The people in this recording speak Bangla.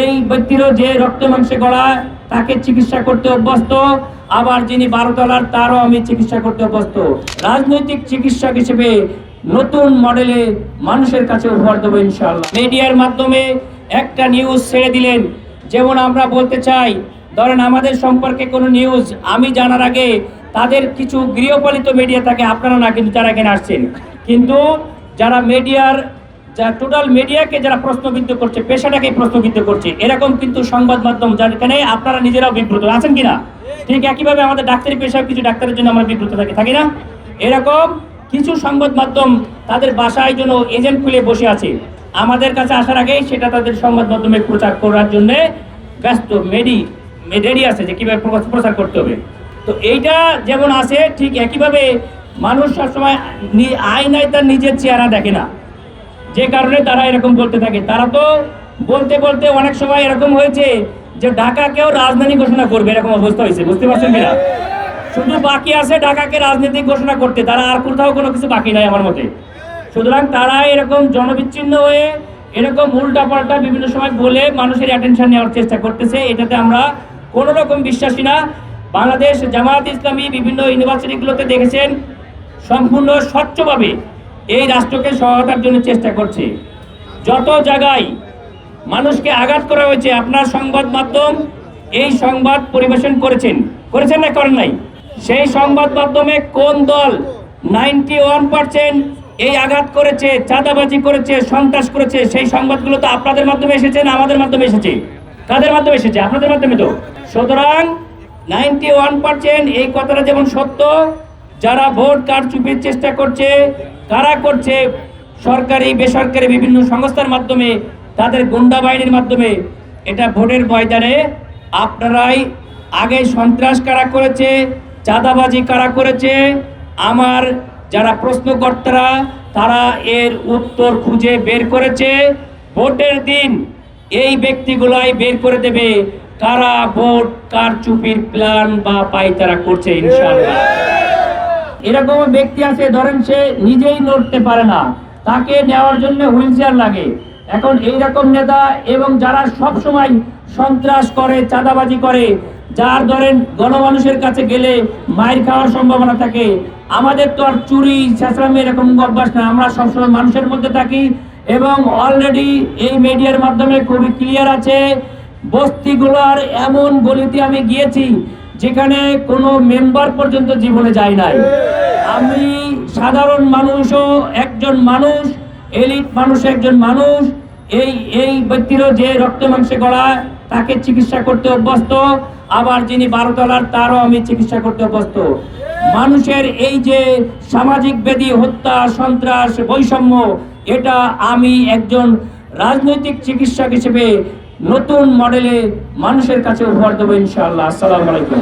এই ব্যক্তিরও যে রক্ত মাংসে গড়া তাকে চিকিৎসা করতে অভ্যস্ত, আবার যিনি 12 তলার তারও আমি চিকিৎসা করতে অভ্যস্ত। রাজনৈতিক চিকিৎসক হিসেবে নতুন মডেলে মানুষের কাছে উপহার দেবো ইনশাআল্লাহ। মিডিয়ার মাধ্যমে একটা নিউজ ছেড়ে দিলেন, যেমন আমরা বলতে চাই, ধরেন আমাদের সম্পর্কে কোনো নিউজ আমি জানার আগে তাদের কিছু গৃহপালিত মিডিয়া থাকে, আপনারা না কিন্তু যারা এখানে আসছেন, কিন্তু যারা মিডিয়ার টোটাল মিডিয়াকে যারা প্রশ্নবিদ্ধ করছে, পেশাটাকে প্রশ্নবিদ্ধ করছে, এরকম কিন্তু সংবাদ মাধ্যম যেখানে আপনারা নিজেরাও বিব্রত আছেন কিনা, ঠিক একইভাবে আমাদের ডাক্তারি পেশায় কিছু ডাক্তারের জন্য আমরা বিব্রত থাকি না, এরকম কিছু সংবাদ মাধ্যম তাদের বাসায় জন্য এজেন্ট খুলে বসে আছে। আমাদের কাছে আসার আগেই সেটা তাদের সংবাদ মাধ্যমে প্রচার করার জন্য ব্যস্ত, রেডি আছে যে কিভাবে প্রচার করতে হবে। তো এইটা যেমন আছে, ঠিক একইভাবে মানুষ সবসময় আয়নায় তার নিজের চেহারা দেখে না, যে কারণে তারা এরকম বলতে থাকে। তারা তো বলতে বলতে অনেক সময় এরকম হয়েছে যে ঢাকাকেও রাজধানী ঘোষণা করবে, এরকম অবস্থা হয়েছে, বুঝতে পারছেন কিনা? শুধু বাকি আছে ঢাকাকে রাজনৈতিক ঘোষণা করতে, তারা আর কোথাও কোনো কিছু বাকি নাই আমার মতে। সুতরাং তারা এরকম জনবিচ্ছিন্ন হয়ে এরকম উল্টাপাল্টা বিভিন্ন সময় বলে মানুষের অ্যাটেনশন নেওয়ার চেষ্টা করতেছে, এটাতে আমরা কোনো রকম বিশ্বাসী না। বাংলাদেশ জামায়াত ইসলামী বিভিন্ন ইউনিভার্সিটিগুলোতে দেখেছেন সম্পূর্ণ স্বচ্ছভাবে এই রাষ্ট্রকে সহায়তার জন্য চেষ্টা করছে। যত জায়গায় মানুষকে আঘাত করা হয়েছে, আপনার সংবাদ মাধ্যম এই সংবাদ পরিবেশন করেছেন না করেন নাই? সেই সংবাদ মাধ্যমে কোন দল 91% এই আঘাত করেছে, চাঁদাবাজি করেছে, সন্ত্রাস করেছে, সেই সংবাদগুলো তো আপনাদের মাধ্যমে এসেছে না আমাদের মাধ্যমে এসেছে? কাদের মাধ্যমে এসেছে? আপনাদের মাধ্যমে তো। সুতরাং 91% এই কথাটা যেমন সত্য, যারা ভোট কারচুপির চেষ্টা করছে, কারা করছে, সরকারি বেসরকারি বিভিন্ন সংস্থার মাধ্যমে, তাদের গুন্ডা বাহিনীর মাধ্যমে, এটা ভোটের ময়দানে আপনারাই আগে সন্ত্রাস কারা করেছে, চাঁদাবাজি কারা করেছে, আমার যারা প্রশ্নকর্তারা তারা এর উত্তর খুঁজে বের করেছে। ভোটের দিন এই ব্যক্তিগুলাই বের করে দেবে কারা ভোট কারচুপির প্ল্যান বা পায়তারা করছে ইনশাআল্লাহ। এরকম ব্যক্তি আছে, ধরেন সে নিজেই লড়তে পারে না, তাকে নেওয়ার জন্য হুইল চেয়ার লাগে। এখন এইরকম নেতা এবং যারা সব সময় সন্ত্রাস করে, চাঁদাবাজি করে, যার ধরেন গণমানুষের কাছে গেলে মাইর খাওয়ার সম্ভাবনা থাকে, আমাদের তো আর চুরি চেঁচামেচি এরকম অভ্যাস না, আমরা সবসময় মানুষের মধ্যে থাকি। এবং অলরেডি এই মিডিয়ার মাধ্যমে খুবই ক্লিয়ার আছে, বস্তিগুলোর এমন গলিতে আমি গিয়েছি যেখানে কোনো মেম্বার পর্যন্ত জীবনে যায় নাই। আমি সাধারণ মানুষও একজন মানুষ, এলিট মানুষ একজন মানুষ, এই ব্যক্তিরও যে রক্ত মাংসে গড়া তাকে চিকিৎসা করতে অভ্যস্ত, আবার যিনি 12 তলার তারও আমি চিকিৎসা করতে অভ্যস্ত। মানুষের এই যে সামাজিক ব্যাধি, হত্যা, সন্ত্রাস, বৈষম্য, এটা আমি একজন রাজনৈতিক চিকিৎসক হিসেবে নতুন মডেলে মানুষের কাছে উপহার দেবো ইনশাআল্লাহ। আসসালামু আলাইকুম।